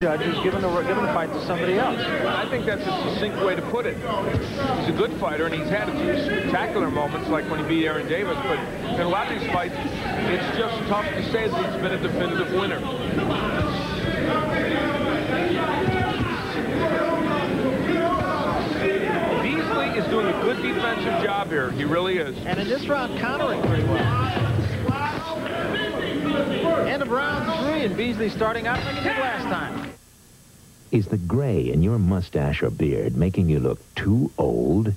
Judges giving the fight to somebody else. I think that's a succinct way to put it. He's a good fighter, and he's had a few spectacular moments, like when he beat Aaron Davis. But in a lot of these fights, it's just tough to say that he's been a definitive winner. Beasley is doing a good defensive job here. He really is. And in this round, countering pretty well. End of round 3, and Beasley starting out like he did last time. Is the gray in your mustache or beard making you look too old?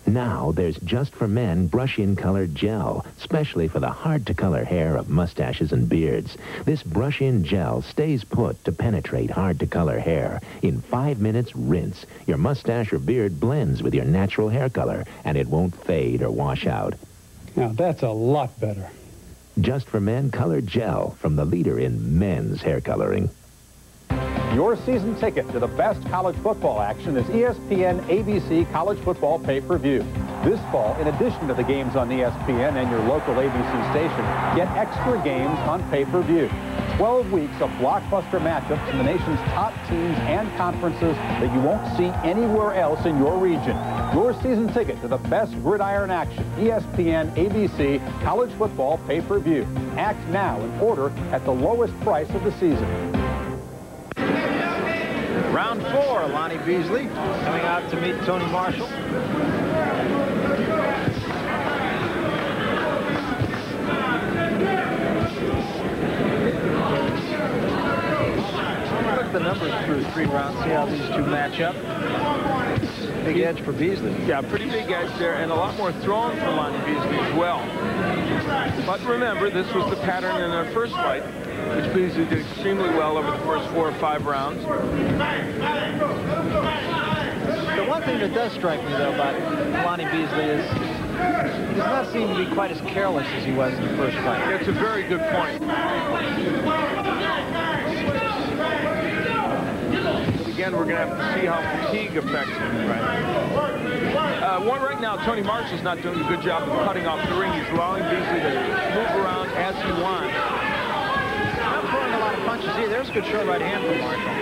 Now there's Just for Men Brush-In Color Gel, specially for the hard-to-color hair of mustaches and beards. This brush-in gel stays put to penetrate hard-to-color hair. In 5 minutes, rinse. Your mustache or beard blends with your natural hair color, and it won't fade or wash out. Now that's a lot better. Just for Men Color Gel, from the leader in men's hair coloring. Your season ticket to the best college football action is ESPN ABC College Football Pay-Per-View. This fall, in addition to the games on ESPN and your local ABC station, get extra games on pay-per-view. 12 weeks of blockbuster matchups from the nation's top teams and conferences that you won't see anywhere else in your region. Your season ticket to the best gridiron action, ESPN ABC College Football Pay-Per-View. Act now and order at the lowest price of the season. Round 4, Lonnie Beasley coming out to meet Tony Marshall. Look at the numbers through 3 rounds, see how these two match up. Big edge for Beasley. Yeah, pretty big edge there, and a lot more thrown for Lonnie Beasley as well. But remember, this was the pattern in their first fight, which Beasley did extremely well over the first 4 or 5 rounds. The one thing that does strike me, though, about Lonnie Beasley is he does not seem to be quite as careless as he was in the first fight. It's a very good point. Again, we're going to have to see how fatigue affects him. Right now, Tony Marshall's not doing a good job of cutting off the ring. He's allowing Beasley to move around as he wants. Not throwing a lot of punches here. There's a good short right hand from Marshall.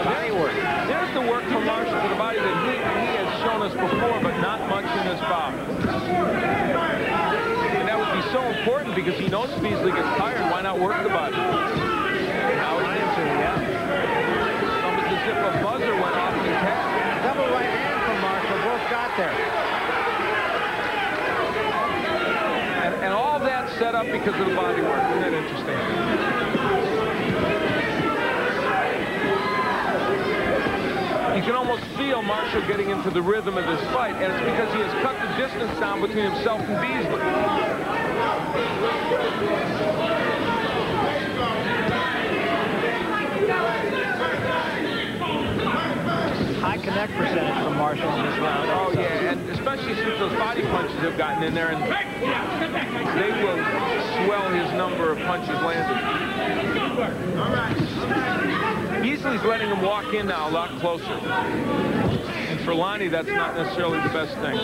Body work. There's the work from Marshall to the body that he has shown us before, but not much in this bout. And that would be so important because he knows Beasley gets tired. Why not work the body? Now he's into it, yeah. Almost as if a buzzer went off in his head. Double right hand from Marshall. Both got there. And all that set up because of the body work. Isn't that interesting? You can almost feel Marshall getting into the rhythm of this fight, and it's because he has cut the distance down between himself and Beasley. High connect percentage from Marshall in this round. Oh, yeah, and especially since those body punches have gotten in there, and they will swell his number of punches landed. Beasley's letting him walk in now a lot closer. And for Lonnie, that's not necessarily the best thing.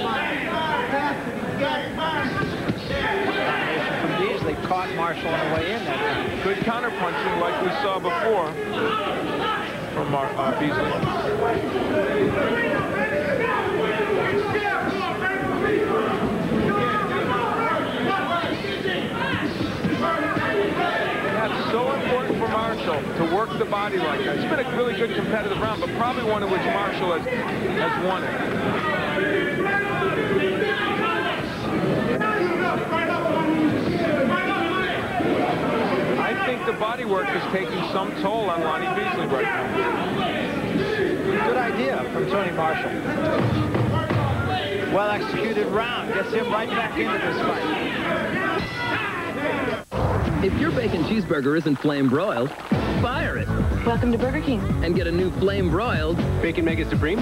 From Beasley caught Marshall on the way in that time. Good counter punching like we saw before from Beasley. That's so important for Marshall to work the body like that. It's been a really good competitive round, but probably one in which Marshall has won it. I think the body work is taking some toll on Lonnie Beasley right now. Good idea from Tony Marshall. Well-executed round. Gets him right back into this fight. If your bacon cheeseburger isn't flame broiled, fire it. Welcome to Burger King. And get a new flame broiled Bacon Mega Supreme?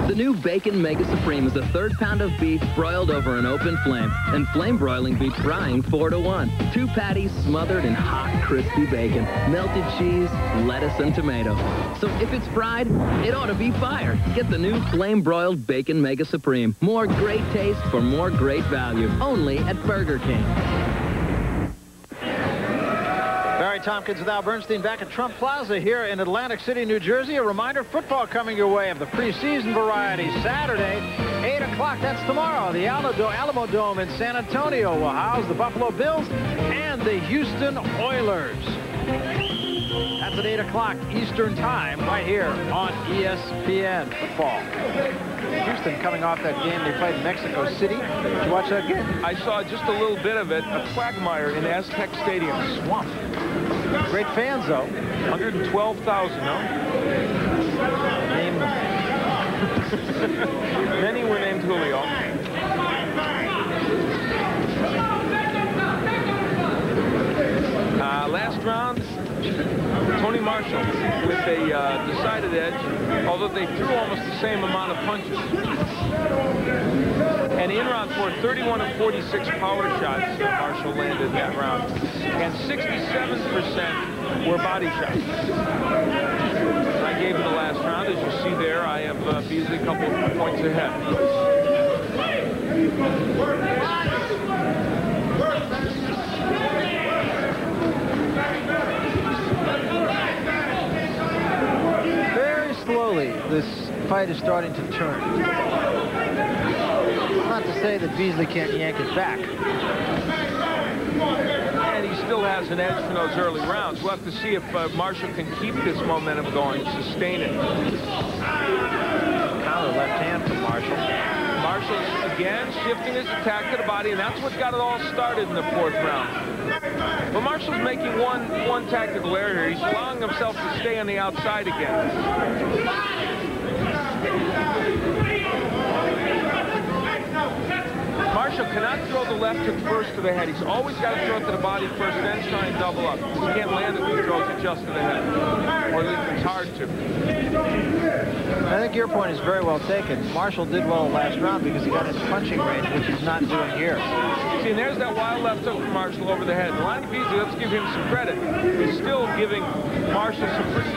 The new Bacon Mega Supreme is a 1/3 pound of beef broiled over an open flame, and flame broiling beats frying 4 to 1. 2 patties smothered in hot, crispy bacon, melted cheese, lettuce, and tomato. So if it's fried, it ought to be fire. Get the new flame broiled Bacon Mega Supreme. More great taste for more great value. Only at Burger King. Larry Tompkins with Al Bernstein back at Trump Plaza here in Atlantic City, New Jersey. A reminder, football coming your way of the preseason variety. Saturday, 8 o'clock. That's tomorrow. The Alamo Dome in San Antonio will house the Buffalo Bills and the Houston Oilers. That's at 8 o'clock Eastern Time right here on ESPN Football. Houston coming off that game they played in Mexico City. Did you watch that game? I saw just a little bit of it. A quagmire in Aztec Stadium. Swamp. Great fans, though. 112,000, no? Name them. Many were named Julio. Last round, Tony Marshall with a decided edge, although they threw almost the same amount of punches. And in round 4, 31 of 46 power shots Marshall landed that round. And 67% were body shots. I gave him the last round. As you see there, I have Beasley a couple of points ahead. Slowly, this fight is starting to turn. Not to say that Beasley can't yank it back. And he still has an edge for those early rounds. We'll have to see if Marshall can keep this momentum going and sustain it. Counter left hand from Marshall. Marshall's again shifting his attack to the body, and that's what got it all started in the 4th round. But Marshall's making one tactical error here. He's allowing himself to stay on the outside again. Marshall cannot throw the left hook first to the head. He's always got to throw it to the body first, then try and double up. He can't land it if he throws it just to the head. Or at least it's hard to. I think your point is very well taken. Marshall did well last round because he got into punching range, which he's not doing here. See, and there's that wild left hook from Marshall over the head. Lonnie Beasley, let's give him some credit. He's still giving Marshall some pretty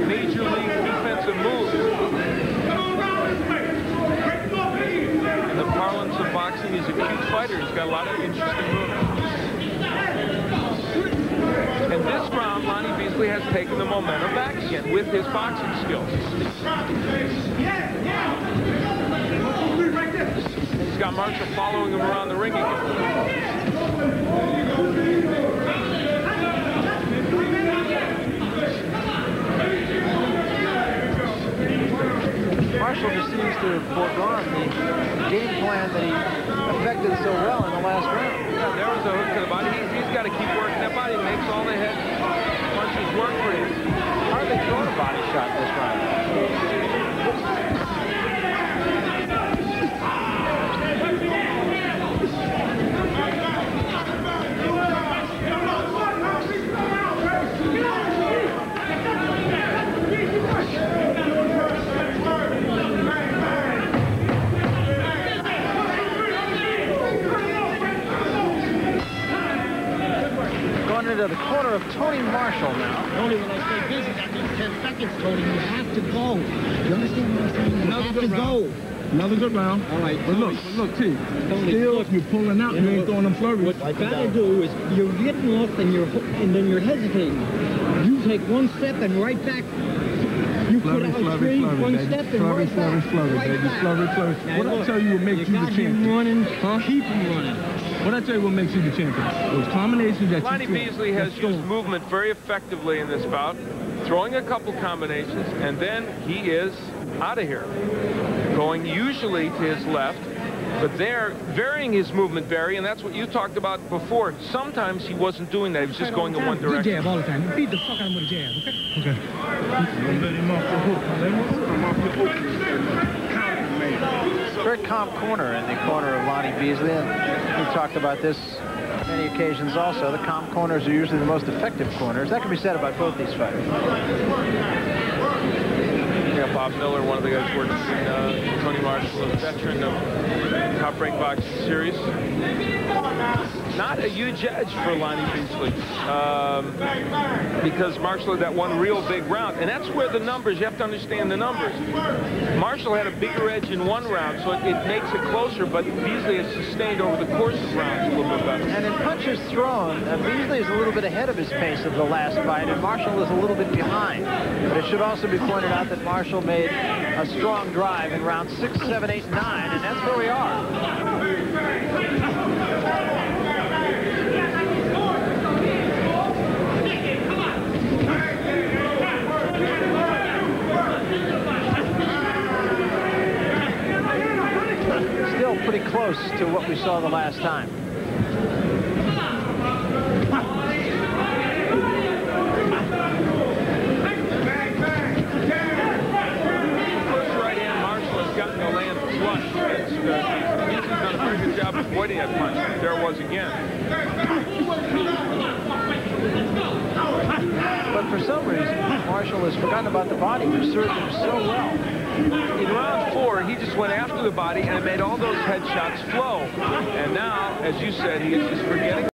major league defensive moves. In the parlance of boxing, he's a cute fighter. He's got a lot of interesting moves. And this round, Lonnie Beasley has taken the momentum back again with his boxing skills. He's got Marshall following him around the ring again. Marshall just seems to have foregone the game plan that he effected so well in the last round. Yeah, there was a hook to the body. He's got to keep working that body. He makes all the head punches work for him. Hardly thrown a body shot this round. Into the corner of Tony Marshall now. Tony, when I say business, I mean 10 seconds, Tony. You have to go. You understand what I'm saying? You have to go. Another good round. All right. But look, T. Still, if you're pulling out, you ain't throwing them flurries. What you got to do is you're getting off and then you're hesitating. You take one step and right back. You put out three, one step and right back. Flurry, baby. Flurry. What I tell you will make you the champion. Running, keep him running. What I tell you what makes you the champion? Those combinations that Lonnie Beasley has used movement very effectively in this bout, throwing a couple combinations, and then he is out of here. Going usually to his left, but they're varying his movement, Barry, and that's what you talked about before. Sometimes he wasn't doing that. He was just going in one direction. Good jab all the time. Beat the fuck out of him with a jab, okay? Okay. Don't let him off the hook. Let him come off the hook. Very calm corner in the corner of Lonnie Beasley. And we talked about this many occasions also. The calm corners are usually the most effective corners. That can be said about both these fighters. Yeah, Bob Miller, one of the guys working in Tony Marshall, a veteran of Top Rank Boxing Series. not a huge edge for Lonnie Beasley because Marshall had that one real big round. And that's where the numbers, you have to understand the numbers. Marshall had a bigger edge in one round, so it makes it closer, but Beasley has sustained over the course of rounds a little bit better. And in punches thrown, Beasley is a little bit ahead of his pace of the last fight, and Marshall is a little bit behind. But it should also be pointed out that Marshall made a strong drive in rounds 6, 7, 8, 9, and that's where we are. Still pretty close to what we saw the last time. Gotten to land flush against Beasley's done a very good job avoiding that punch. There it was again. But for some reason, Marshall has forgotten about the body, which served him so well. In round 4, he just went after the body and made all those headshots flow. And now, as you said, he is just forgetting